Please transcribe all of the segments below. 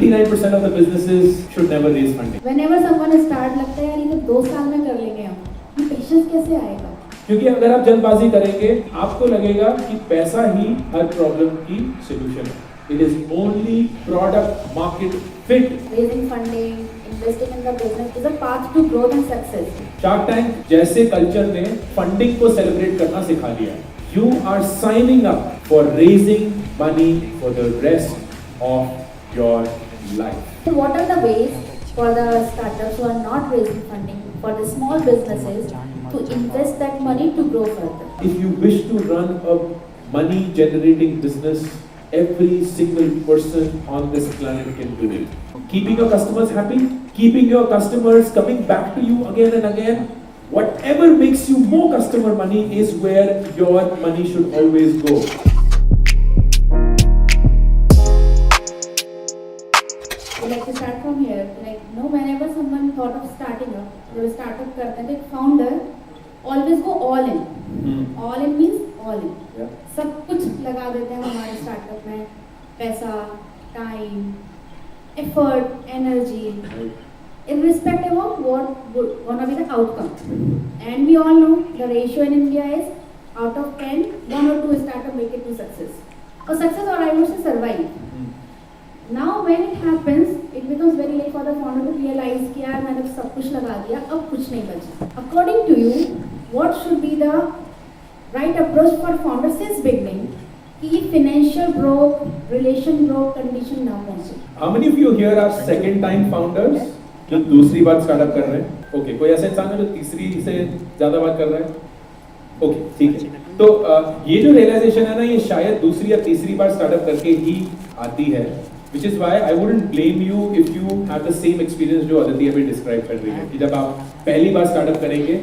99% of the businesses should never raise funding. Whenever someone start लगता है यार ये तो 2 साल में कर लेंगे हम, ये पेशेंस कैसे आएगा? क्योंकि अगर आप जल्दबाजी करेंगे आपको लगेगा कि पैसा ही हर प्रॉब्लम की सॉल्यूशन है. It is only product market fit. Raising funding, investing in the business is a path to growth and success. Shark Tank जैसे कल्चर ने फंडिंग को सेलिब्रेट करना सिखा दिया. You are signing up for raising money for the rest of your life. So what are the ways for the startups who are not raising funding, for the small businesses to invest that money to grow further? If you wish to run a money generating business, every single person on this planet can do it. Keeping your customers happy, keeping your customers coming back to you again and again, whatever makes you more customer money is where your money should always go. Like to start from here, whenever someone thought of starting up, जब startup करते हैं तो एक founder always go all in. All in means all in. Yeah. सब कुछ लगा देते हैं हमारे स्टार्टअप में, पैसा, time, effort, energy, irrespective of what gonna be the outcome. And we all know the ratio in India is out of 10, 1 or 2 startup make it to success. Or success, or I would say survive. Now when it happens, it becomes very late for the founder to realize कि यार मैंने सब कुछ लगा दिया, अब कुछ नहीं बचा. According to you, what should be the right approach for founder since beginning कि financial broke, relation broke condition ना पहुंचे? How many of you here are second time founders? जो दूसरी बार स्टार्टअप कर रहे हैं? Okay, कोई ऐसा इंसान है जो तीसरी से ज़्यादा बार कर रहा है? Okay, ठीक है. तो ये जो realization है ना, ये शायद दूसरी या तीसरी बार स्टार्टअप करके ही आती है. Which is why I wouldn't blame you if you have the same experience जो अदिति अभी describe कर रही है कि जब आप पहली बार स्टार्टअप करेंगे,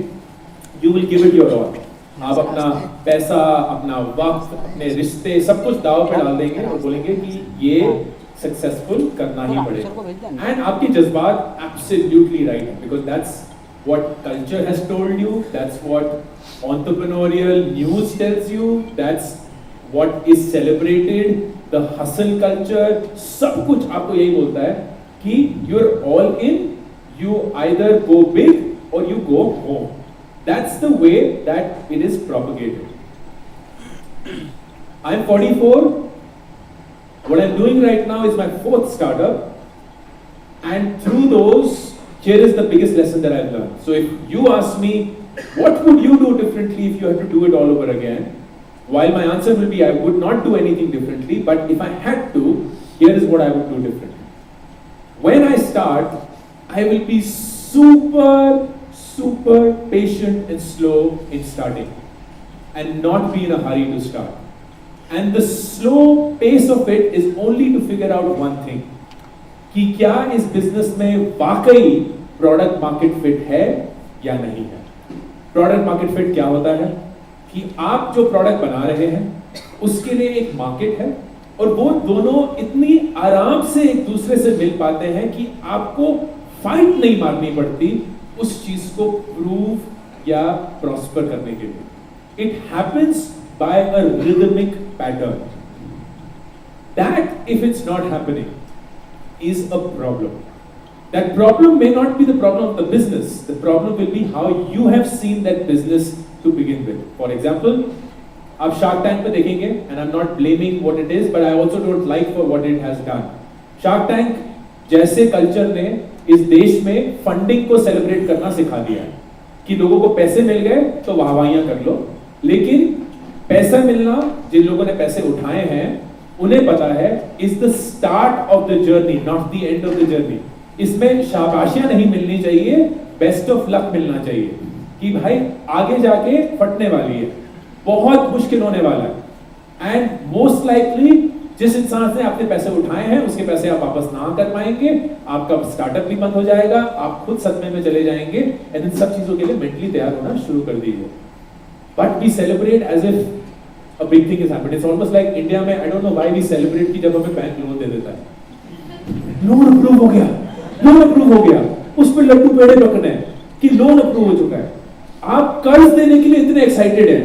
you will give it your all. आप अपना पैसा, अपना वक्त, अपने रिश्ते सब कुछ दाव पे डाल देंगे और बोलेंगे कि ये सक्सेसफुल करना ही पड़ेगा. एंड आपके जज्बात एब्सोल्युटली राइट है, because that's what culture has told you, that's what entrepreneurial news tells you, that's what is celebrated, the hustle culture, सब कुछ आपको यही बोलता है कि you are all in, you either go big or you go home. That's the way that it is propagated. I'm 44. What I'm doing right now is my 4th startup. And through those, here is the biggest lesson that I've learned. So if you ask me, what would you do differently if you had to do it all over again? While my answer will be, I would not do anything differently, but if I had to, here is what I would do differently. When I start, I will be super patient and slow in starting and not be in a hurry to start. And the slow pace of it is only to figure out one thing, कि क्या इस business में वाकई product market fit है या नहीं है. Product market fit क्या होता है कि आप जो प्रोडक्ट बना रहे हैं उसके लिए एक मार्केट है और वो दोनों इतनी आराम से एक दूसरे से मिल पाते हैं कि आपको फाइट नहीं मारनी पड़ती उस चीज को प्रूव या प्रॉस्पर करने के लिए. It happens by a rhythmic pattern. That if it's not happening is a problem. That problem may not be the problem of the business. The problem will be how you have seen that business to begin with. For example, आप Shark Tank पे देखेंगे, and I'm not blaming what it is, but I also don't like for what it has done. Shark Tank जैसे culture ने इस देश में funding को celebrate करना सिखा दिया है कि लोगों को पैसे मिल गए तो वाहवाहियां कर लो, लेकिन पैसा मिलना जिन लोगों ने पैसे उठाए हैं उन्हें पता है is the start of the journey, not the end of the journey. इसमें शाबाशियां नहीं मिलनी चाहिए, बेस्ट ऑफ लक मिलना चाहिए कि भाई आगे जाके फटने वाली है, बहुत मुश्किल होने वाला है. एंड मोस्ट लाइकली जिस इंसान से आपने पैसे उठाए हैं उसके पैसे आप वापस ना कर पाएंगे, आपका स्टार्टअप भी बंद हो जाएगा, आप खुद सदमे में चले जाएंगे. एंड इन सब चीजों के लिए मेंटली तैयार होना शुरू कर दीजिए. But we celebrate as if a big thing is happened. It's almost like India में, I don't know why we celebrate कि जब हमें बैंक लोन दे देता है, लोन अप्रूव हो गया, लोन अप्रूव हो गया, उस पर लड्डू पेड़े पकने कि लोन अप्रूव हो चुका है. आप कर्ज देने के लिए इतने एक्साइटेड हैं,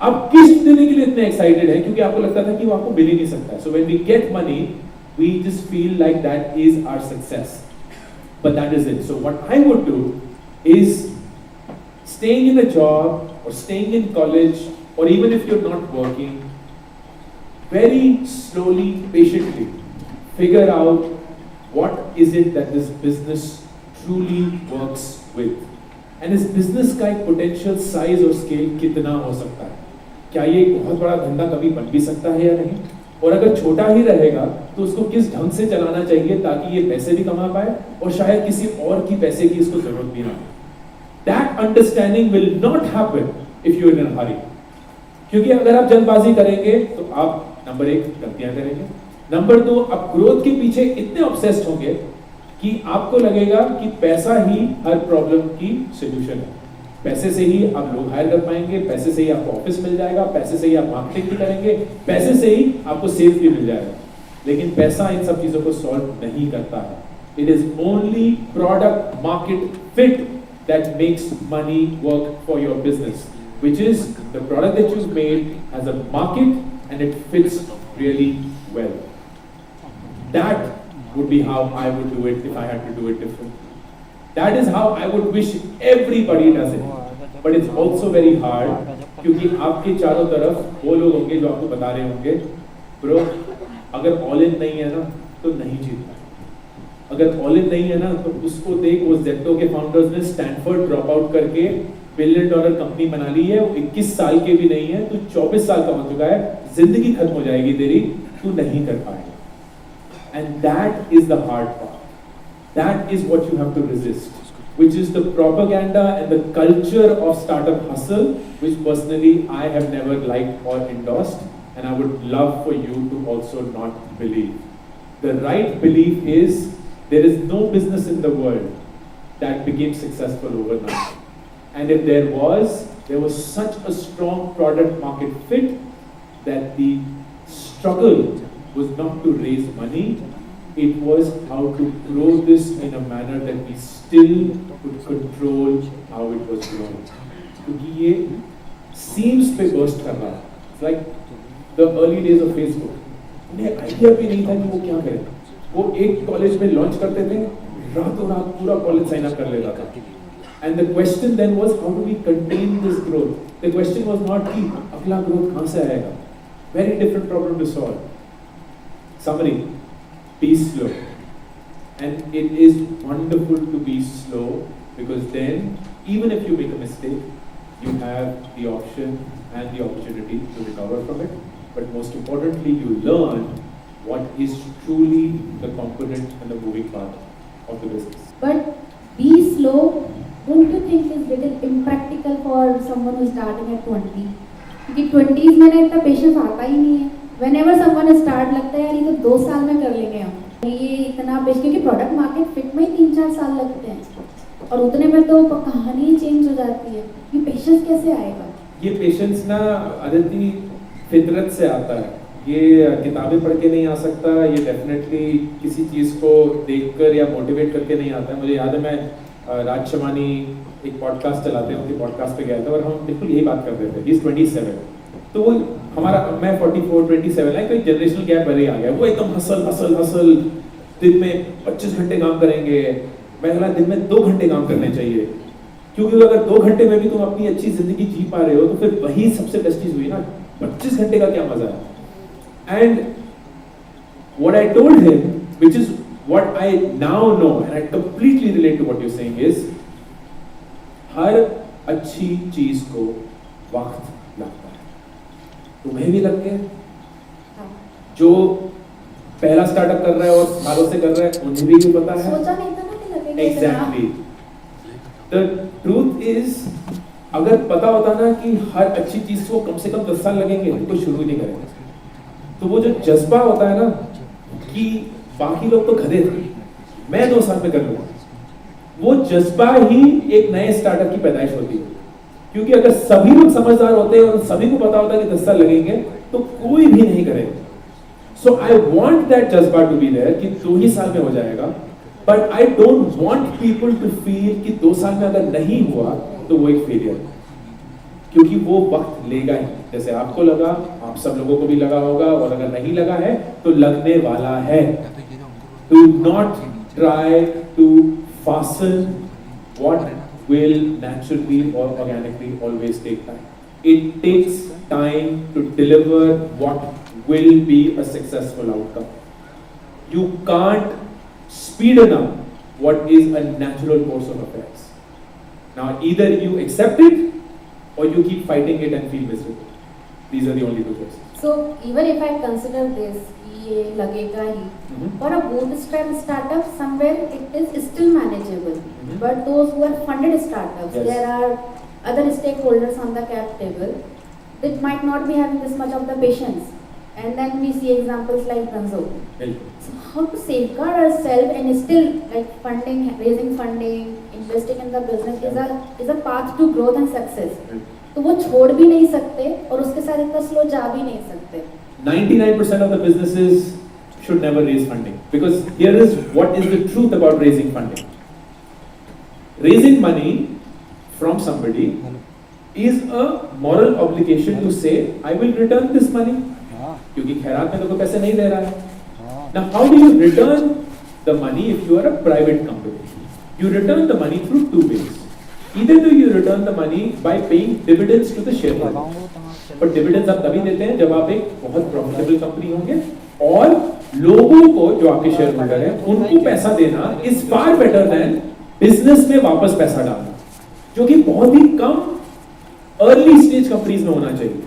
आप किस्त देने के लिए इतने एक्साइटेड हैं क्योंकि आपको लगता था कि वो आपको मिल ही नहीं सकता. So when we get money we just feel like that is our success. But that is it. So what I would do is staying in a job or staying in college, or even if you're not working, very slowly, patiently figure out what is it that this business truly works with. And इस business का एक potential size और scale कितना हो सकता है? क्या ये एक बहुत बड़ा धंधा कभी बन भी सकता है या नहीं? और अगर छोटा ही रहेगा तो उसको किस ढंग से चलाना चाहिए ताकि ये पैसे भी कमा पाए और शायद किसी और की पैसे की इसको जरूरत भी ना हो. That understanding will not happen if you are in a hurry. क्योंकि अगर आप जल्दबाजी करेंगे तो आप नंबर 1 गलतियां करेंगे, नंबर 2 आप ग्रोथ के पीछे इतने ऑब्सेस्ड होंगे कि आपको लगेगा कि पैसा ही हर प्रॉब्लम की सॉल्यूशन है. पैसे से ही आप लोग हायर कर पाएंगे, पैसे से ही आपको ऑफिस मिल जाएगा, पैसे से ही आप मार्केटिंग भी करेंगे, पैसे से ही आपको सेल्स भी मिल जाएगा. लेकिन पैसा इन सब चीजों को सॉल्व नहीं करता है. It is only product market fit that makes money work for your business, which is the product that you've made has a market and it fits really well. That would be how I would do it if I had to do it differently. That is how I would wish everybody does it. But it's also very hard क्योंकि आपके चारों तरफ वो लोग होंगे जो आपको बता रहे होंगे, ब्रो अगर ऑल इन नहीं है ना तो नहीं जीतना. अगर ऑल इन नहीं है ना तो उसको देख, वो जेप्टो के फाउंडर्स ने स्टैनफोर्ड ड्रॉप आउट करके $1 बिलियन कंपनी बना ली है. वो 21 साल के भी नहीं है, तू 24 साल का हो चुका है, जिंदगी खत्म हो जाएगी तेरी, तू नहीं कर पाएगा. And that is the hard part. That is what you have to resist, which is the propaganda and the culture of startup hustle, which personally I have never liked or endorsed, and I would love for you to also not believe. The right belief is there is no business in the world that became successful overnight. And if there was such a strong product market fit that the struggle was not to raise money, it was how to grow this in a manner that we still could control how it was grown. क्योंकि ये seams पे burst कर रहा है. It's like the early days of Facebook. उन्हें idea भी नहीं था कि वो क्या करें. वो एक कॉलेज में लॉन्च करते थे, रातों रात पूरा कॉलेज साइन अप कर लेता था. And the question then was, how do we contain this growth? The question was not कि अगला growth कहाँ से आएगा. Very different problem to solve. Summary: be slow. And it is wonderful to be slow, because then even if you make a mistake, you have the option and the opportunity to recover from it. But most importantly, you learn what is truly the component and the moving part of the business. But be slow, don't you think is little impractical for someone who's starting at 20? क्योंकि 20s में ना इतना patience आता ही नहीं है. Whenever someone start लगता है यार ये तो 2 साल में कर लेंगे हम. ये इतना पेश, क्योंकि प्रोडक्ट मार्केट फिट में ही 3-4 साल लगते हैं और उतने में तो कहानी चेंज हो जाती है. ये पेशेंस कैसे आएगा? ये पेशेंस ना अदिति फितरत से आता है. ये किताबें पढ़ के नहीं आ सकता. ये डेफिनेटली किसी चीज़ को देखकर या मोटिवेट करके नहीं आता है. मुझे याद है मैं राज शमानी एक पॉडकास्ट चलाते हैं, उनके पॉडकास्ट पे गया था और हम बिल्कुल यही बात करते थे. इज 27, तो वो हमारा, मैं 44, 27 है, कोई जनरेशनल गैप भले ही आ गया. वो एकदम हसल दिन में 25 घंटे काम करेंगे. मैं बोला दिन में 2 घंटे काम करने चाहिए, क्योंकि अगर 2 घंटे में भी तुम अपनी अच्छी जिंदगी जी पा रहे हो तो फिर वही सबसे बेस्ट चीज हुई ना. 25 घंटे का क्या मजा है. And what I told him, which is what I now know and I completely relate to what you saying, is हर अच्छी चीज को वक्त लगता है. तुम्हें भी लग गया, जो पहला स्टार्टअप कर रहा है और सालों से कर रहा है उन्हें भी पता है. सोचा नहीं था ना कि लगेगा. एग्जैक्टली. द ट्रूथ इज, अगर पता होता ना कि हर अच्छी चीज को कम से कम 10 साल लगेंगे तो शुरू ही नहीं करेंगे. तो वो जो जज्बा होता है ना कि बाकी लोग तो गधे थे, मैं 2 साल में कर लूंगा, वो जज्बा ही एक नए स्टार्टअप की पैदाइश होती है. क्योंकि अगर सभी लोग समझदार होते हैं और सभी को पता होता है कि 10 साल लगेंगे तो कोई भी नहीं करेगा. सो आई वॉन्ट दैट जज्बा टू बी देयर कि 2 ही साल में हो जाएगा. But I don't want people to feel कि 2 साल में अगर नहीं हुआ तो वो एक फेलियर, क्योंकि वो वक्त लेगा ही. जैसे आपको लगा, आप सब लोगों को भी लगा होगा, और अगर नहीं लगा है तो लगने वाला है। Do not try to fasten what will naturally or organically always take time. It takes time to deliver what will be a successful outcome. You can't speeden up what is a natural course of affairs. Now either you accept it or you keep fighting it and feel miserable. These are the only two choices. So even if I consider this, ये लगेगा ही, for a bootstrap startup, somewhere it is still manageable. But those who are funded startups, Yes. there are other stakeholders on the cap table that might not be having this much of the patience. And then we see examples like Dunzo. So how to safeguard ourselves and still like funding, raising funding, investing in the business is a path to growth and success. तो वो छोड़ भी नहीं सकते और उसके साथ इतना स्लो जा भी नहीं सकते. 99% of the businesses should never raise funding, because here is what is the truth about raising funding. Raising money from somebody is a moral obligation to say, I will return this money. क्योंकि खैरात में तो पैसे नहीं दे रहा है. Now how do you return the money if you are a private company? You return the money through two ways. Either do you return the money by paying dividends to the shareholders. पर dividends आप तभी देते हैं जब आप एक बहुत profitable company होंगे, और लोगों को जो आपके शेयर होल्डर हैं उनको पैसा देना is far better than business में वापस पैसा डालना, जो कि बहुत ही कम अर्ली स्टेज कंपनीज में होना चाहिए.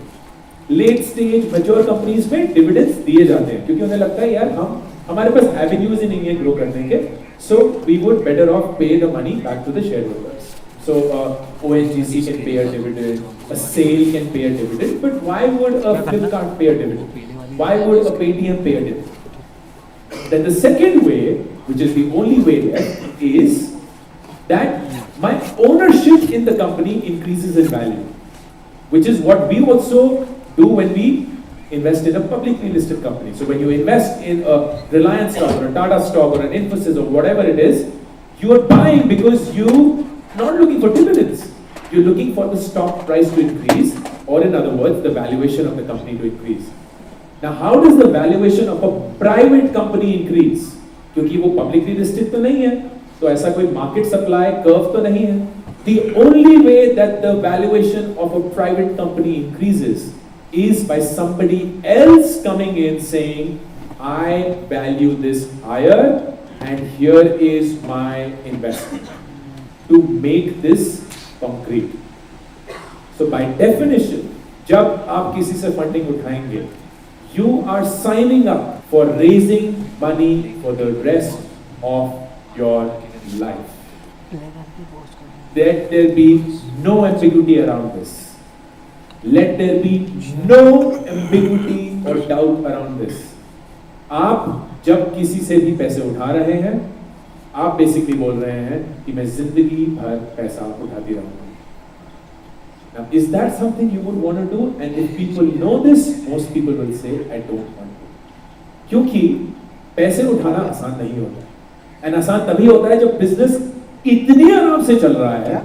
लेट स्टेज मैच्योर कंपनीज में डिविडेंड्स दिए जाते हैं क्योंकि उन्हें लगता है यार हमारे पास एवेन्यूज ही नहीं है ग्रो करने के, so we would better off pay the money back to the shareholders. So ONGC can pay a dividend, a SAIL can pay a dividend, but why would a Flipkart pay a dividend? Why would a Paytm pay a dividend? Then the second way, which is the only way left, is that my ownership in the company increases in value, which is what we also do when we invest in a publicly listed company. So when you invest in a Reliance stock or a Tata stock or an Infosys or whatever it is, you are buying because you not looking for dividends. You're looking for the stock price to increase, or in other words, the valuation of the company to increase. Now, how does the valuation of a private company increase? क्योंकि वो publicly listed तो नहीं है, तो ऐसा कोई market supply curve तो नहीं है. The only way that the valuation of a private company increases is by somebody else coming in saying, I value this higher, and here is my investment to make this concrete. So by definition, जब आप किसी से funding उठाएंगे, you are signing up for raising money for the rest of your life. Let there be no ambiguity around this. Let there be no ambiguity or doubt around this. आप जब किसी से भी पैसे उठा रहे हैं, आप बेसिकली बोल रहे हैं कि मैं जिंदगी भर पैसा उठाती रहूंगा. Now, is that something you would want to do? And if people know this, most people will say, I don't want to. क्योंकि पैसे उठाना आसान नहीं होता, and आसान तभी होता है जब बिजनेस इतनी आराम से चल रहा है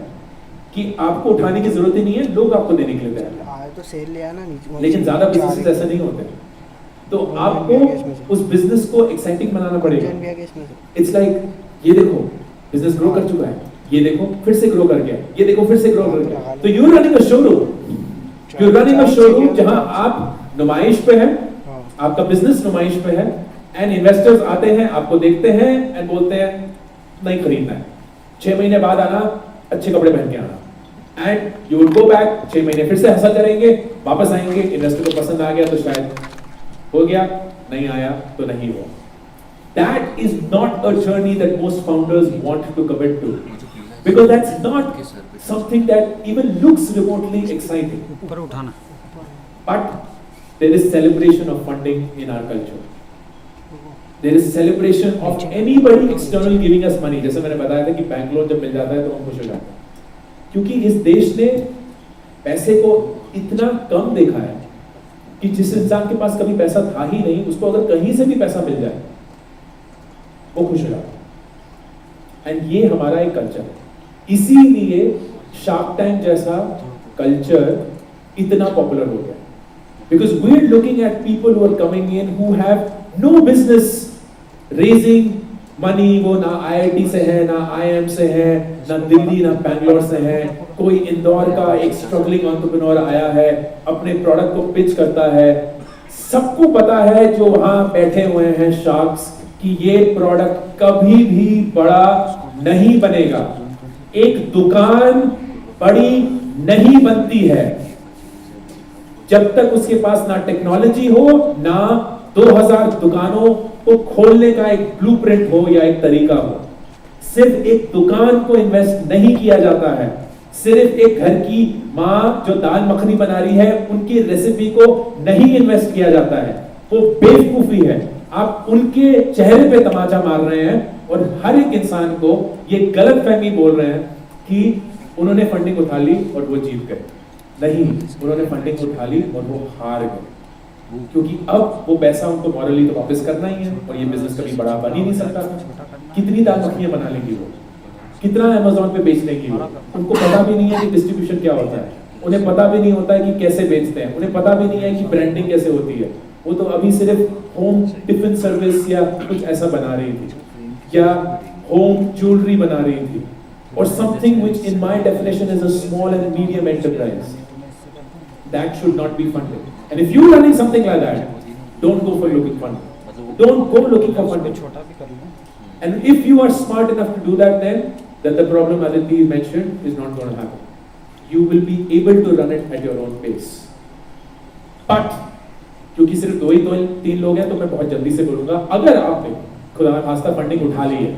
कि आपको उठाने की जरूरत ही नहीं है, लोग आपको देने के लिए तैयार हैं. तो सेल ले आना नीचे. लेकिन ज्यादा बिजनेस ऐसा नहीं होते, तो आपको उस बिजनेस को एक्साइटिंग बनाना पड़ेगा. इट्स लाइक ये देखो बिजनेस ग्रो कर चुका है, ये देखो फिर से ग्रो कर गया, ये देखो फिर से ग्रो कर गया. तो यू रनिंग अ शोरूम जहां आप नुमाइश पे है, आपका बिजनेस नुमाइश पे है, एंड इन्वेस्टर्स आते हैं, आपको देखते हैं एंड बोलते हैं नहीं खरीदना है, 6 महीने बाद आना, अच्छे कपड़े पहन के आना, and you would go back, 6 महीने फिर से हसल करेंगे, वापस आएंगे, इन्वेस्टर को पसंद आ गया तो शायद हो गया, नहीं आया तो नहीं हुआ. That is not a journey that most founders want to commit to, because that's not something that even looks remotely exciting. But there is celebration of funding in our culture. There is celebration of anybody external giving us money. जैसे मैंने बताया था कि bank loan जब मिल जाता है तो हम खुश हो जाते हैं, क्योंकि इस देश ने पैसे को इतना कम देखा है कि जिस इंसान के पास कभी पैसा था ही नहीं, उसको अगर कहीं से भी पैसा मिल जाए वो खुश हो जाता है. एंड ये हमारा एक कल्चर है. इसीलिए शार्क टैंक जैसा कल्चर इतना पॉपुलर हो गया, Because we're looking at people who are coming in who have no business raising money. वो ना IIT से है, ना IIM से है, ना दिल्ली, ना बैंगलोर से है. कोई इंदौर का एक स्ट्रगलिंग एंटरप्रेन्योर आया है, अपने प्रोडक्ट को पिच करता है. सबको पता है जो वहां बैठे हुए हैं शार्क्स कि ये प्रोडक्ट कभी भी बड़ा नहीं बनेगा. एक दुकान बड़ी नहीं बनती है जब तक उसके पास ना टेक्नोलॉजी हो, ना 2000 दुकानों को खोलने का एक ब्लूप्रिंट हो या एक तरीका हो. सिर्फ एक दुकान को इन्वेस्ट नहीं किया जाता है. सिर्फ एक घर की माँ जो दाल मखनी बना रही है उनकी रेसिपी को नहीं इन्वेस्ट किया जाता है. वो बेवकूफी है. आप उनके चेहरे पे तमाचा मार रहे हैं और हर एक इंसान को ये गलतफहमी बोल रहे हैं कि उन्होंने फंडिंग उठा ली और वो जीत गए. नहीं, उन्होंने फंडिंग उठा ली और वो हार गए. क्योंकि अब वो पैसा उनको मॉरली तो वापस करना ही है और ये बिजनेस कभी बड़ा बन ही नहीं सकता. कितनी दाल मखनियां बना लेंगी वो, कितना अमेज़न पे बेच लेंगी वो. उनको पता भी नहीं है कि डिस्ट्रीब्यूशन क्या होता है. उन्हें पता भी नहीं होता है कि कैसे बेचते हैं. उन्हें पता भी नहीं है कि ब्रांडिंग कैसे होती है. वो तो अभी सिर्फ होम टिफिन सर्विस या कुछ ऐसा बना रही थी या होम ज्वेलरी बना रही थी or something which in my definition is a small and medium enterprise. That should not be funded. And if you're running something like that, don't go for looking funding. Don't go looking for funding. And if you are smart enough to do that, then the problem Aditi mentioned is not going to happen. You will be able to run it at your own pace. But क्योंकि सिर्फ दो ही तीन लोग हैं तो मैं बहुत जल्दी से बोलूंगा, अगर आपने खुदा ना खास्ता फंडिंग उठा ली है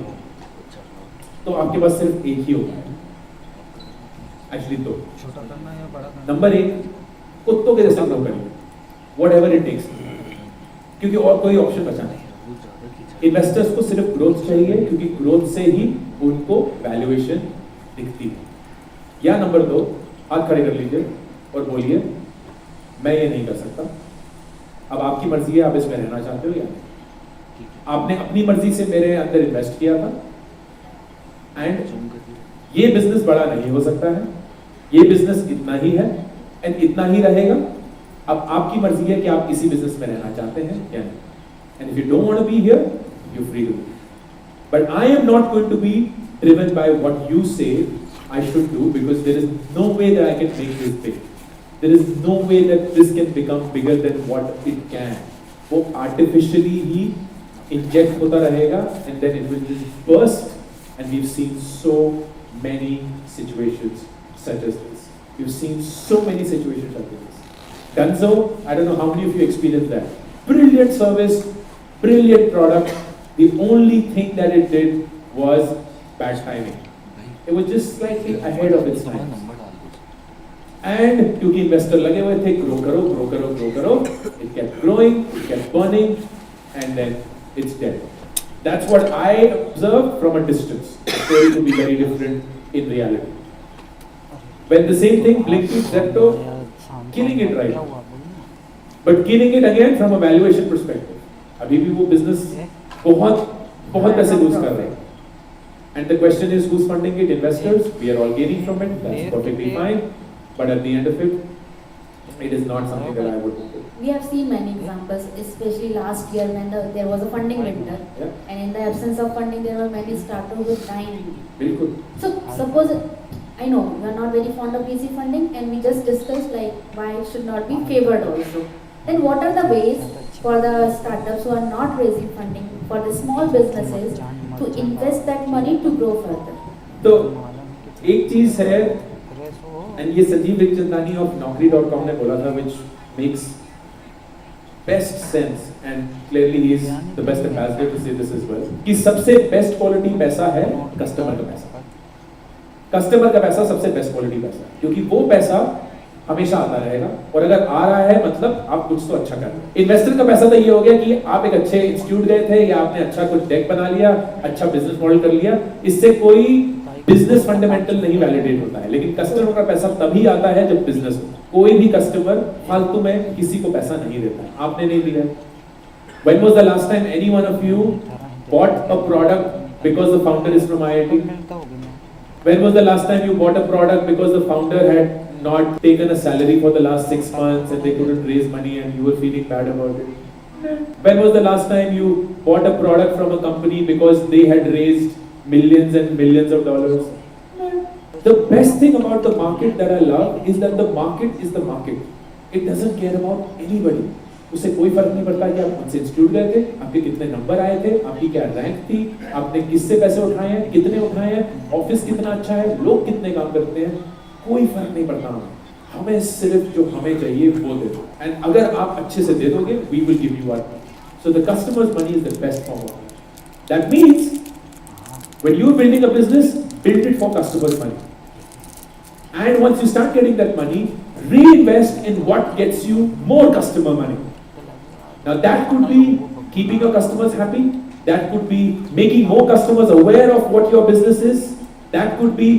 तो आपके पास सिर्फ एक ही होगा. एक्चुअली दो. नंबर एक, कुत्तों के जैसे ग्रो करिए, व्हाटएवर इट टेक्स, क्योंकि और कोई ऑप्शन बचा नहीं. इन्वेस्टर्स को सिर्फ ग्रोथ चाहिए क्योंकि ग्रोथ से ही उनको वैल्यूएशन दिखती है. या नंबर दो, हाथ खड़े कर लीजिए और बोलिए मैं ये नहीं कर सकता. अब आपकी मर्जी है, आप इसमें रहना चाहते हो या नहीं. आपने अपनी मर्जी से मेरे अंदर इन्वेस्ट किया था एंड ये बिजनेस बड़ा नहीं हो सकता है. ये बिजनेस इतना ही है एंड इतना ही रहेगा. अब आपकी मर्जी है कि आप इसी बिजनेस में रहना चाहते हैं या नहीं. And if you don't want to be here, you free to. But I am not going to be driven by what you say I should do because there is no way that I can make this big. There is no way that this can become bigger than what it can. वो artificially ही inject होता रहेगा and then it will just burst. And we've seen so many situations such as this. We've seen so many situations like this. Dunzo, I don't know how many of you experienced that. Brilliant service, brilliant product. The only thing that it did was bad timing. It was just slightly ahead of its time. And क्योंकि investor लगे हुए थे, grow करो grow करो grow करो, it kept growing, it kept burning, and then it's dead. That's what I observed from a distance. The story could be very different in reality. When the same thing, Blinkit, Zepto, killing it right now, but killing it again from a valuation perspective. अभी भी वो business बहुत बहुत पैसे lose कर रहे हैं. And the question is, who's funding it? Investors. We are all gaining from it. That's perfectly fine. But at the end of it, it is not something that I would do. We have seen many examples, especially last year when there was a funding winter, and in the absence of funding, there were many startups with dying. Bilkul. So suppose, I know you are not very fond of VC funding, and we just discussed like why it should not be favored also. Then what are the ways for the startups who are not raising funding, for the small businesses to invest that money to grow further? तो एक चीज है, and ये Sanjeev विजयचंदानी of Naukri.com ने बोला था, which makes best sense and clearly he is the best ambassador to say this as well, कि सबसे बेस्ट क्वालिटी पैसा है कस्टमर का पैसा. कस्टमर का पैसा सबसे बेस्ट क्वालिटी पैसा, क्योंकि वो पैसा हमेशा आता रहेगा और अगर आ रहा है मतलब आप कुछ तो अच्छा कर रहे हैं. इन्वेस्टर का पैसा तो ये हो गया कि आप एक अच्छे इंस्टीट्यूट गए थे या आपने अच्छा कुछ डेक बना लिया, अच्छा बिजनेस मॉडल कर लिया, इससे कोई बिजनेस फंडामेंटल नहीं वैलिडेट होता है. लेकिन कस्टमर का पैसा तभी आता है जब बिजनेस हो. कोई भी कस्टमर फालतू में किसी को पैसा नहीं देता है. आपने नहीं दिया. When was the last time any one of you bought a product because the founder is from IIT? When was the last time you bought a product because the founder had not taken a salary for the last 6 months and they couldn't raise money and you were feeling bad about it? When was the last time you bought a product from a company because they had raised millions and millions of dollars? The best thing about the market that I love is that the market is the market. It doesn't care about anybody. उसे कोई फर्क नहीं पड़ता कि आप कौन से institute गए थे, आपके कितने नंबर आए थे, आपकी क्या रैंक थी, आपने किससे पैसे उठाए हैं, कितने उठाए हैं, ऑफिस कितना अच्छा है, लोग कितने काम करते हैं, कोई फर्क नहीं पड़ता हमें सिर्फ जो हमें चाहिए वो दे दो. एंड अगर आप अच्छे से दे दोगे, we will give you our. So the customer's money is the best form of money. That means when you're building a business, build it for customers' money. And once you start getting that money, reinvest in what gets you more customer money. Now that could be keeping your customers happy. That could be making more customers aware of what your business is. That could be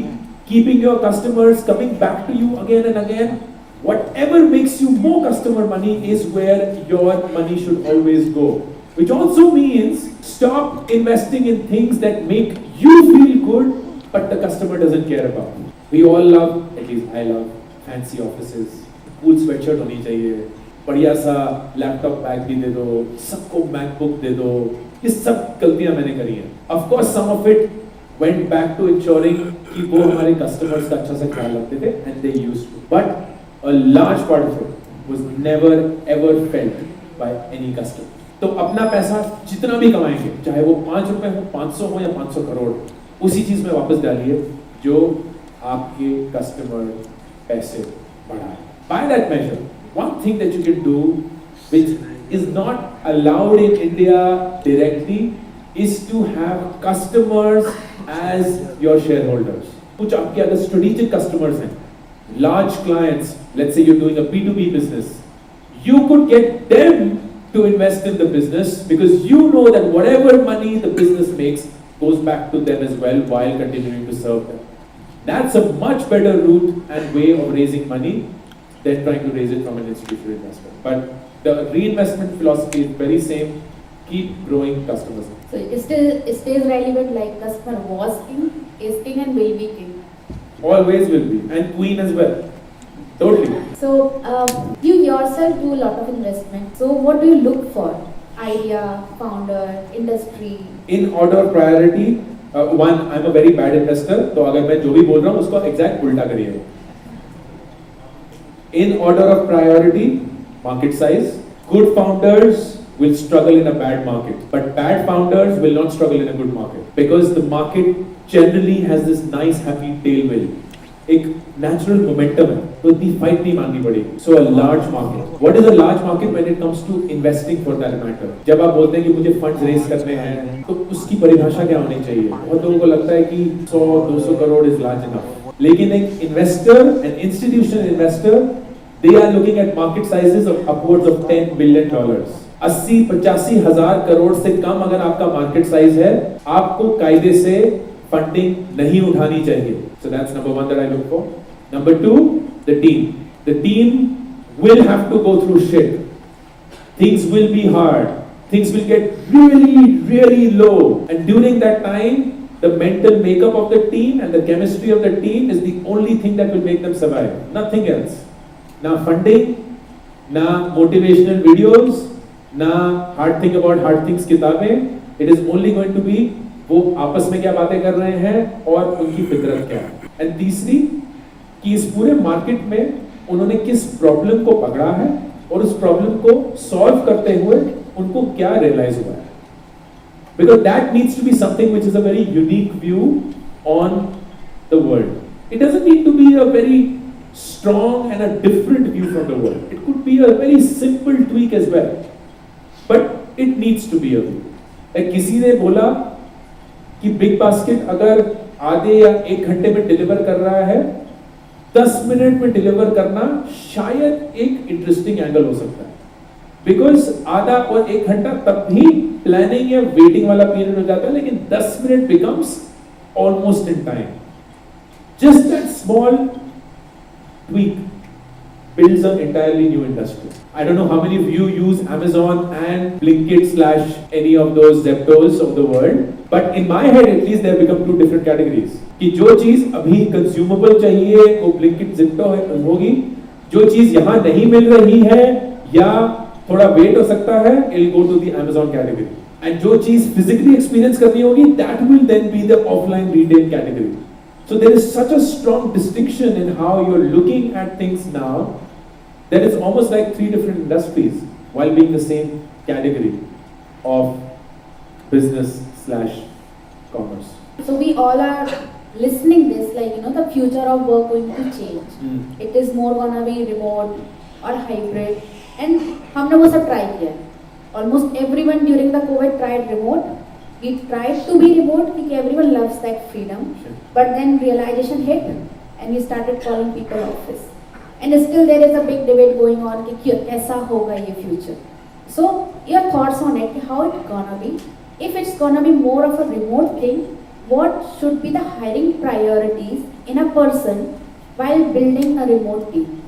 keeping your customers coming back to you again and again. Whatever makes you more customer money is where your money should always go. Which also means stop investing in things that make you feel good, but the customer doesn't care about. We all love, at least I love, fancy offices. Cool sweatshirt होनी चाहिए, बढ़िया सा laptop bag भी दे दो, सबको MacBook दे दो. ये सब गलतियां मैंने करी हैं. Of course, some of it went back to ensuring कि वो हमारे customers का अच्छा सा ख्याल रखते थे, and they used to. But a large part of it was never ever felt by any customer. तो अपना पैसा जितना भी कमाएंगे, चाहे वो 5 रुपए हो, 500 हो या 500 करोड़, उसी चीज में वापस डालिए जो आपके कस्टमर पैसे बढ़ाए. By that measure, one thing that you can do, which is not allowed in India directly, is to have customers as your shareholders. कुछ आपके अगर strategic customers हैं, large clients, let's say you're doing a B2B business, you could get them to invest in the business because you know that whatever money the business makes goes back to them as well while continuing to serve them. That's a much better route and way of raising money than trying to raise it from an institutional investor. But the reinvestment philosophy is very same. Keep growing customers. So it stays relevant, like customer was king, is king and will be king. Always will be. And queen as well. Totally. So you yourself do a lot of investment. So what do you look for? Idea, founder, industry? In order of priority, one, I'm a very bad investor. तो अगर मैं जो भी बोल रहा हूँ उसको exact उल्टा करिए. In order of priority, market size. Good founders will struggle in a bad market, but bad founders will not struggle in a good market because the market generally has this nice happy tailwind. एक natural momentum है, तो इतनी fight नहीं मारनी पड़ेगी. So a large market. What is a large market when it comes to investing for that matter? जब आप बोलते हैं कि मुझे funds raise करने हैं, तो उसकी परिभाषा क्या होनी चाहिए? बहुत लोगों को लगता है कि 100-200 करोड़ is large enough. लेकिन एक investor, an institutional investor, they are looking at market sizes of upwards of $10 billion. 80-85 हजार करोड़ से कम अगर आपका मार्केट साइज है, आपको कायदे से फंडिंग नहीं उठानी चाहिए. So that's number one that I look for. Number two, the team. The team will have to go through shit. Things will be hard. Things will get really, really low. And during that time, the mental makeup of the team and the chemistry of the team is the only thing that will make them survive. Nothing else. Na funding, na motivational videos, na hard thing about hard things किताबें. It is only going to be वो आपस में क्या बातें कर रहे हैं और उनकी फितरत क्या है. एंड तीसरी कि इस पूरे मार्केट में उन्होंने किस प्रॉब्लम को पकड़ा है और उस प्रॉब्लम को सॉल्व करते हुए उनको क्या रियलाइज हुआ है. Because that needs to be something which is a very unique view on the world. It doesn't need to be a very strong and a different view from the world. It could be a very simple tweak as well, but it needs to be a view. like किसी ने बोला कि big basket अगर आधे या 1 घंटे में deliver कर रहा है, 10 मिनट में डिलीवर करना शायद एक इंटरेस्टिंग एंगल हो सकता है. बिकॉज आधा और 1 घंटा तब भी प्लानिंग या वेटिंग वाला पीरियड हो जाता है, लेकिन 10 minute becomes almost in time. Just that small tweak builds an entirely new industry. I don't know how many of you use Amazon and Blinkit / any of those Zeptos of the world, but in my head at least they have become 2 different categories. कि जो चीज अभी consumable चाहिए वो Blinkit Zepto होगी, जो चीज यहां नहीं मिल रही है या थोड़ा वेट हो सकता है, it go to the Amazon category, and जो चीज फिजिकली एक्सपीरियंस करनी होगी that will then be the offline retail category. So there is such a strong distinction in how you're looking at things now that it's almost like three different industries while being the same category of business slash commerce. So we all are listening this like the future of work going to change. It is more gonna be remote or hybrid, and हमने वो सब try किया. Almost everyone during the COVID tried remote. We tried to be remote because everyone loves that freedom. Sure. But then realization hit and we started calling people office. And still there is a big debate going on कि कैसा होगा ये future. So your thoughts on it, how it's gonna be? If it's gonna be more of a remote thing, what should be the hiring priorities in a person while building a remote team?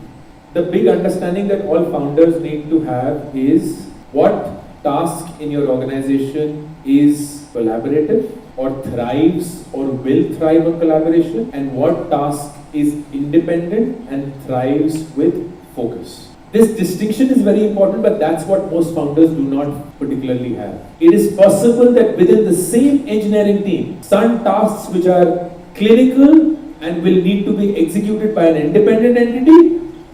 The big understanding that all founders need to have is what task in your organization is collaborative or thrives or will thrive on collaboration, and what task is independent and thrives with focus. This distinction is very important, but that's what most founders do not particularly have. It is possible that within the same engineering team, some tasks which are clinical and will need to be executed by an independent entity,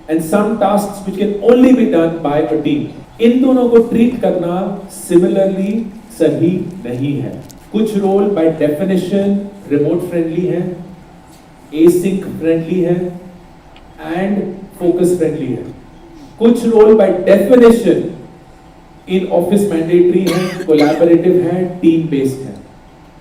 and some tasks which can only be done by a team. इन दोनों को treat करना similarly सही नहीं है. कुछ role by definition remote friendly है, async friendly है and focus friendly है. कुछ role by definition in office mandatory है, कोलैबोरेटिव है, टीम बेस्ड है.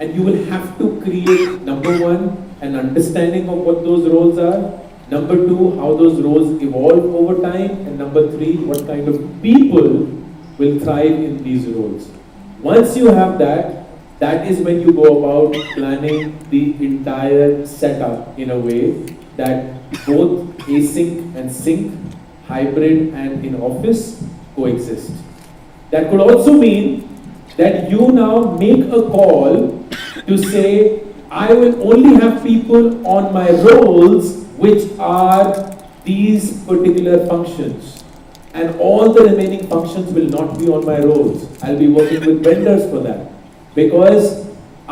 And you will have to create number one an understanding of what those roles are, number two, how those roles evolve over time, and number three, what kind of people will thrive in these roles. Once you have that, that is when you go about planning the entire setup in a way that both async and sync, hybrid and in office coexist. That could also mean that you now make a call to say, I will only have people on my roles which are these particular functions, and all the remaining functions will not be on my roles. I'll be working with vendors for that, because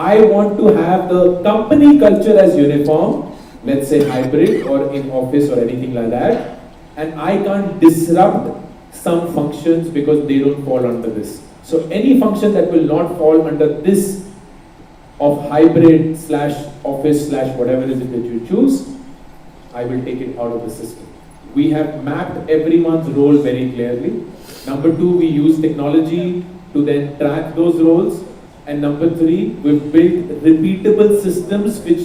I want to have the company culture as uniform, let's say hybrid or in office or anything like that, and I can't disrupt some functions because they don't fall under this. So any function that will not fall under this of hybrid slash office slash whatever is it that you choose, I will take it out of the system. We have mapped everyone's role very clearly. Number two, we use technology to then track those roles. And number three, we've built repeatable systems which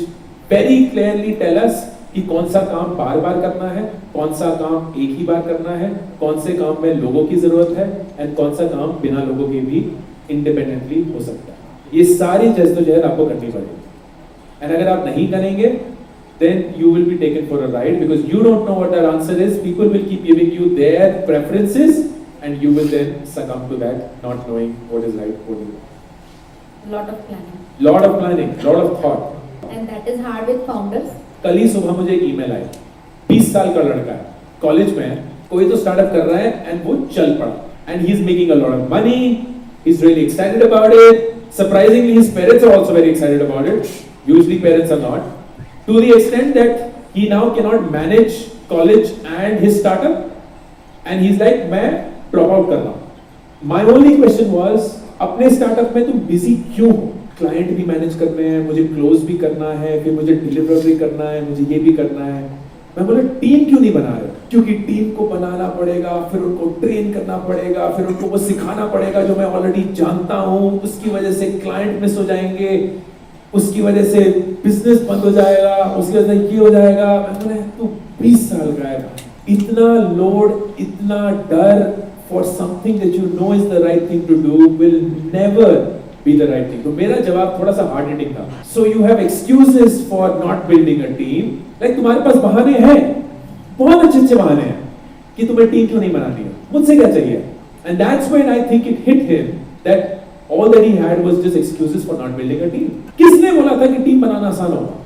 very clearly tell us कि कौन सा काम बार बार करना है, कौन सा काम एक ही बार करना है, कौन से काम में लोगों की जरूरत है, एंड कौन सा काम बिना लोगों के भी इंडिपेंडेंटली हो सकता है. ये सारी जद्दोजहद आपको करनी पड़ेगी. एंड अगर आप नहीं करेंगे, then you will be taken for a ride, because you don't know what their answer is. People will keep giving you their preferences and you will then succumb to that, not knowing what is right for you. Lot of planning. Lot of planning, lot of thought. And that is hard with founders. कल ही सुबह मुझे एक email आई, 20 साल का लड़का है, college में, कोई तो स्टार्टअप कर रहा है एंड वो चल पड़ा, and he is making a lot of money, he's really excited about it. Surprisingly, his parents are also very excited about it. Usually parents are not. To the extent that he now cannot manage college and his startup, and he's like, मैं drop out कर रहा हूँ. My only question was, अपने startup में तुम busy क्यों हो? Client भी manage करने हैं, मुझे close भी करना है, फिर मुझे deliver भी करना है, मुझे ये भी करना है. मैं बोला टीम क्यों नहीं बना रहे? क्योंकि टीम को बनाना पड़ेगा, फिर उनको ट्रेन करना पड़ेगा, फिर उनको वो सिखाना पड़ेगा जो मैं ऑलरेडी जानता हूँ. उसकी वजह से क्लाइंट मिस हो जाएंगे, उसकी वजह से बिजनेस बंद हो जाएगा, उसकी वजह से ये हो जाएगा. मैंने तू 20 साल का है, इतना लोड, इतना डर for something that you know is the right thing to do will never be the right thing. तो मेरा जवाब थोड़ा सा hard hitting था. So you have excuses for not building a team. Like तुम्हारे पास बहाने हैं, बहुत अच्छे बहाने हैं कि तुम्हें टीम क्यों नहीं बनानी है, मुझसे क्या चाहिए. And that's when I think it hit him that all that he had was just excuses for not building a team. किसने बोला था कि टीम बनाना आसान होगा?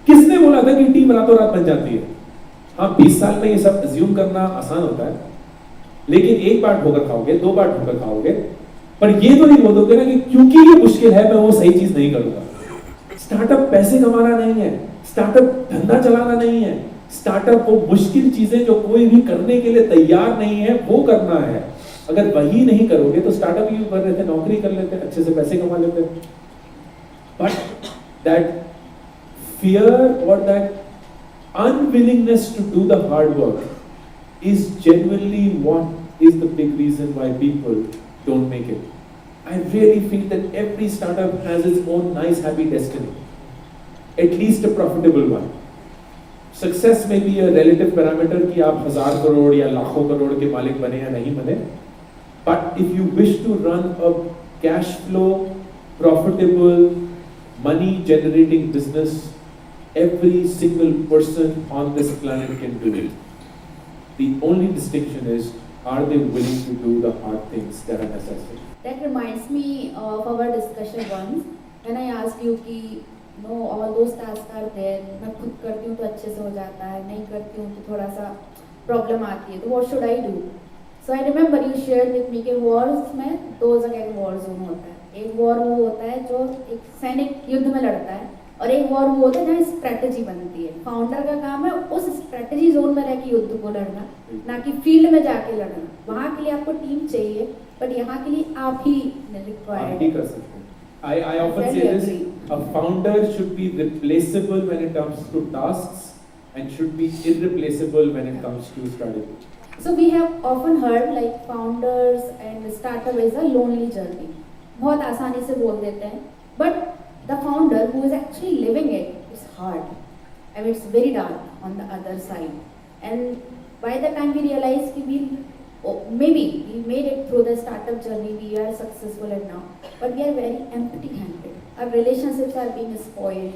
किसने बोला था कि टीम रातों रात बन जाती है? हाँ, 20 साल में ये सब अज्यूम करना आसान होता है, लेकिन एक बार ठोकर खाओगे, 2 बार ठोकर खाओगे, पर ये तो नहीं बोलोगे ना कि क्योंकि ये मुश्किल है मैं वो सही चीज नहीं करूंगा। स्टार्टअप पैसे कमाना नहीं है, स्टार्टअप धंधा चलाना नहीं है, स्टार्टअप वो मुश्किल चीजें जो कोई भी करने के लिए तैयार नहीं है वो करना है। अगर वही नहीं करोगे तो स्टार्टअप ही कर लेते, नौकरी कर लेते, अच्छे से पैसे कमा लेते। बट दैट फियर और that unwillingness to do the hard work is genuinely what is the big reason why people don't make it. I really feel that every startup has its own nice happy destiny, at least a profitable one. Success may be a relative parameter कि आप 1000 करोड़ या लाखों करोड़ के मालिक बने या नहीं बने, but if you wish to run a cash flow, profitable, money generating business, every single person on this planet can do it. The only distinction is, are they willing to do the hard things that are necessary? That reminds me of our discussion once when I asked you कि no all those tasks are there, मैं खुद करती हूँ तो अच्छे से हो जाता है, नहीं करती हूँ तो थोड़ा सा प्रॉब्लम आती है, तो what should I do? So I remember you shared with me कि wars में 2 जगह war zone होता है। एक war वो होता है जो एक सैनिक युद्ध में लड़ता है, और एक वॉर वो होता है जहाँ स्ट्रेटेजी बनती है। फाउंडर का काम है उस स्ट्रेटेजी जोन में रह के युद्ध को लड़ना, ना कि फील्ड में जाके लड़ना। वहाँ के लिए आपको टीम चाहिए, बट यहाँ के लिए आप ही रिक्वायर्ड ही कर सकते हैं। I often say this, a founder should be replaceable when it comes to tasks and should be irreplaceable when it comes to strategy. So we have often heard like founders and startup is a lonely journey. बहुत आसानी से बोल देते हैं, but the founder who is actually living it is hard. I mean, it's very dark on the other side. And by the time we realize maybe we made it through the startup journey, we are successful and now, but we are very empty-handed. Our relationships are being spoiled.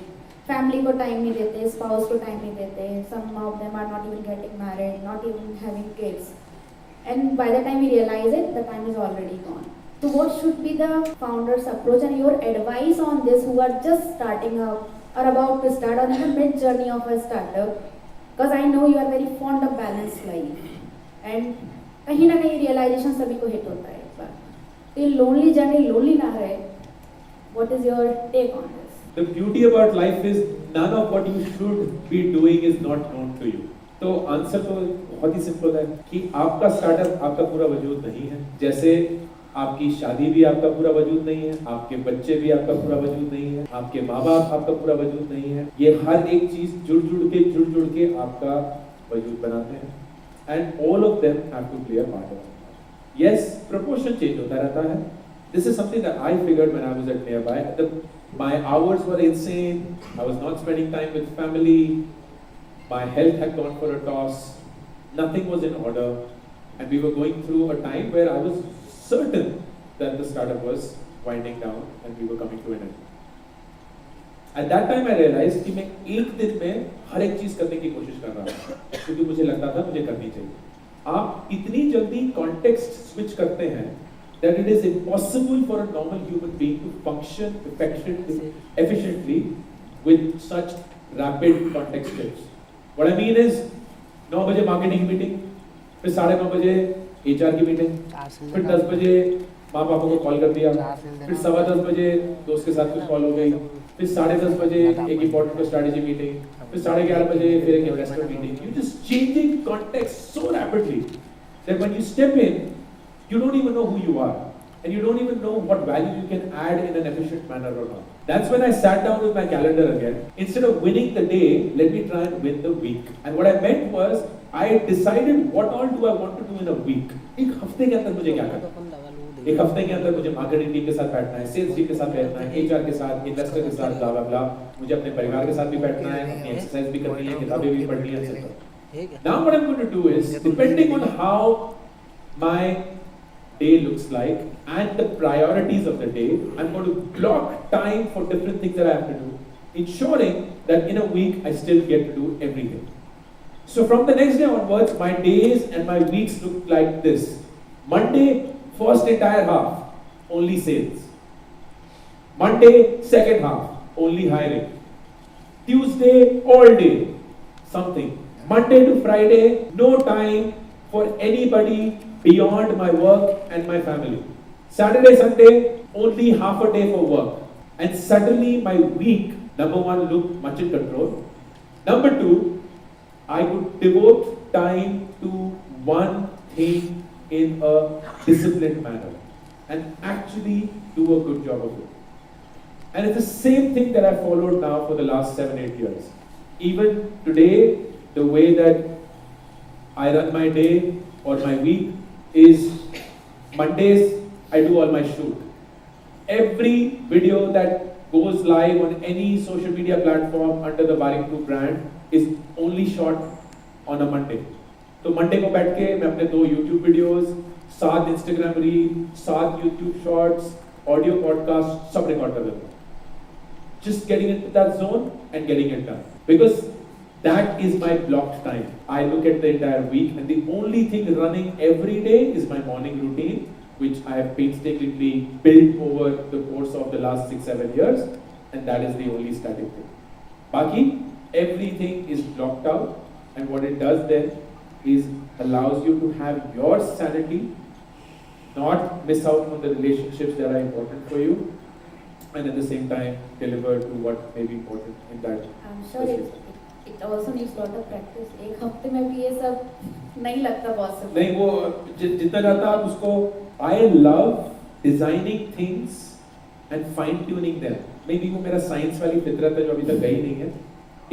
Family को time नहीं देते, spouse को time नहीं देते. Some of them are not even getting married, not even having kids. And by the time we realize it, the time is already gone. So what should be the founder's approach and your advice on this who are just starting up or about to start or in the mid journey of a startup? Because I know you are very fond of balanced life and कहीं ना कहीं realization सभी को hit होता है एक बार। तो ये lonely journey lonely ना रहे। What is your take on this? The beauty about life is none of what you should be doing is not known to you. तो आंसर तो बहुत ही सिंपल है कि आपका स्टार्टअप आपका पूरा वजूद नहीं है, जैसे आपकी शादी भी आपका पूरा वजूद नहीं है, आपके बच्चे भी आपका पूरा वजूद नहीं है, आपके माँ बाप आपका पूरा वजूद नहीं है। ये हर एक चीज जुड़ के आपका वजूद बनाते हैं, and all of them have to play a part of it. Yes, proportion change होता रहता है. This is something that I figured when I was at Nearby. My hours were insane. I was not spending time with family. My health had gone for a toss. Nothing was in order, and we were going through a time where I was certain that the startup was winding down and we were coming to an end. At that time I realized कि मैं एक दिन में हर एक चीज करने की कोशिश कर रहा था, क्योंकि मुझे लगता था मुझे करनी चाहिए। आप इतनी जल्दी कॉन्टेक्स्ट स्विच करते हैं that it is impossible for a normal human being to function efficiently with such rapid context shifts. What I mean is 9 बजे मार्केटिंग मीटिंग, फिर 9:30 बजे HR की मीटिंग, फिर 10 बजे माँ पापा को कॉल कर दिया, फिर 10:15 बजे दोस्त के साथ कुछ कॉल हो गई, फिर 10:30 बजे एक इम्पोर्टेंट स्ट्रेटेजी मीटिंग, फिर 11:30 बजे फिर एक investment meeting. You just changing context so rapidly that when you step in, you don't even know who you are, and you don't even know what value you can add in an efficient manner or not. That's when I sat down with my calendar again. Instead of winning the day, let me try and win the week. And what I meant was, I decided what all do I want to do in a week. एक हफ्ते के अंदर मुझे क्या करना है? एक हफ्ते के अंदर मुझे मार्केटिंग टीम के साथ बैठना है, सेल्स टीम के साथ बैठना है, HR के साथ, इन्वेस्टर के साथ, blah blah blah. मुझे अपने परिवार के साथ भी बैठना है, अपनी एक्सरसाइज भी करनी है, किताबें भी पढ़नी है, etc. Now what I'm going to do is, depending on how my day looks like and the priorities of the day, I'm going to block time for different things that I have to do, ensuring that in a week I still get to do everything. So from the next day onwards, my days and my weeks look like this. Monday, first entire half, only sales. Monday, second half, only hiring. Tuesday all day, something. Monday to Friday, no time for anybody beyond my work and my family. Saturday, Sunday, only half a day for work. And suddenly my week, number one, looked much in control. Number two, I could devote time to one thing in a disciplined manner and actually do a good job of it. And it's the same thing that I followed now for the last 7-8 years. Even today, the way that I run my day or my week is Mondays, I do all my shoot. Every video that goes live on any social media platform under the Baring 2 brand is only shot on a Monday. तो Monday को बैठ के मैं अपने 2 YouTube videos, 7 Instagram reel, 7 YouTube shorts, audio podcast सब record कर देता हूँ. Just getting into that zone and getting it done. Because that is my blocked time. I look at the entire week and the only thing running every day is my morning routine, which I have painstakingly built over the course of the last 6-7 years, and that is the only static thing. Baki, everything is blocked out, and what it does then is allows you to have your sanity, not miss out on the relationships that are important for you, and at the same time deliver to what may be important in that. I'm sure it also needs lot of practice. एक हफ्ते में भी ये सब नहीं लगता possible. नहीं वो जितना ज़्यादा आप उसको I love designing things and fine tuning them. Maybe वो मेरा साइंस वाली फितरत है जो अभी तक गई नहीं है.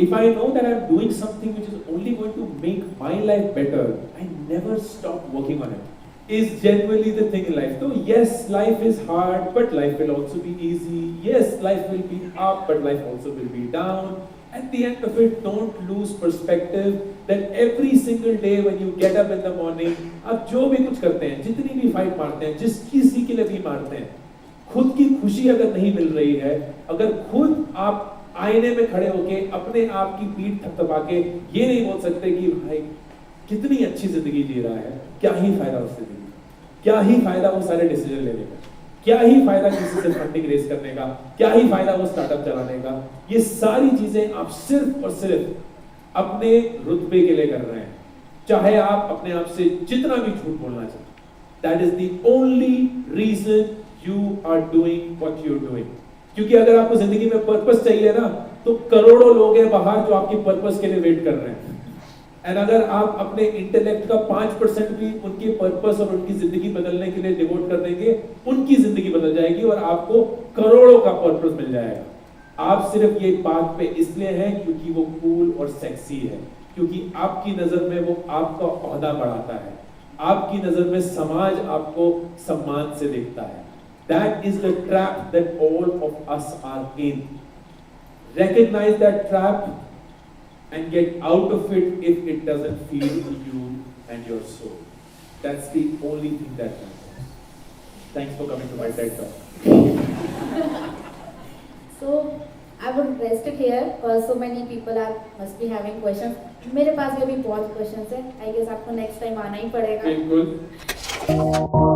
If I know that I'm doing something which is only going to make my life better, I never stop working on it. Is genuinely the thing in life. So yes, life is hard, but life will also be easy. Yes, life will be up, but life also will be down. At the end of it, don't lose perspective that every single day when you get up in the morning, आप जो भी कुछ करते हैं, जितनी भी fight मारते हैं, जिस किसी के लिए भी मारते हैं, खुद की खुशी अगर नहीं मिल रही है, अगर खुद आप आईने में खड़े होके अपने आप की पीठ थपथपा के ये नहीं बोल सकते कि भाई कितनी अच्छी जिंदगी जी रहा है, क्या ही फायदा उस जिंदगी का, क्या ही फायदा वो सारे डिसीजन लेने का, क्या ही फायदा किसी से फंडिंग रेस करने का, क्या ही फायदा वो स्टार्टअप चलाने का. ये सारी चीजें आप सिर्फ और सिर्फ अपने रुतबे के लिए कर रहे हैं, चाहे आप अपने आप से जितना भी झूठ बोलना चाहें. That is the only reason you are doing what you are doing. क्योंकि अगर आपको जिंदगी में पर्पस चाहिए ना, तो करोड़ों लोग हैं बाहर जो आपकी पर्पस के लिए वेट कर रहे हैं. एंड अगर आप अपने इंटेलेक्ट का 5% भी उनके पर्पस और उनकी जिंदगी बदलने के लिए डिवोट कर देंगे, उनकी जिंदगी बदल जाएगी और आपको करोड़ों का पर्पस मिल जाएगा. आप सिर्फ ये बात पे इसलिए हैं क्योंकि वो कूल और सेक्सी है, क्योंकि आपकी नजर में वो आपका ओहदा बढ़ाता है, आपकी नजर में समाज आपको सम्मान से देखता है. That is the trap that all of us are in. Recognize that trap and get out of it if it doesn't feel you and your soul. That's the only thing that matters. Thanks for coming to my TED Talk. So I would rest it here because so many people must be having questions. मेरे पास भी अभी बहुत questions है. I guess आपको next time आना ही पड़ेगा. बिल्कुल.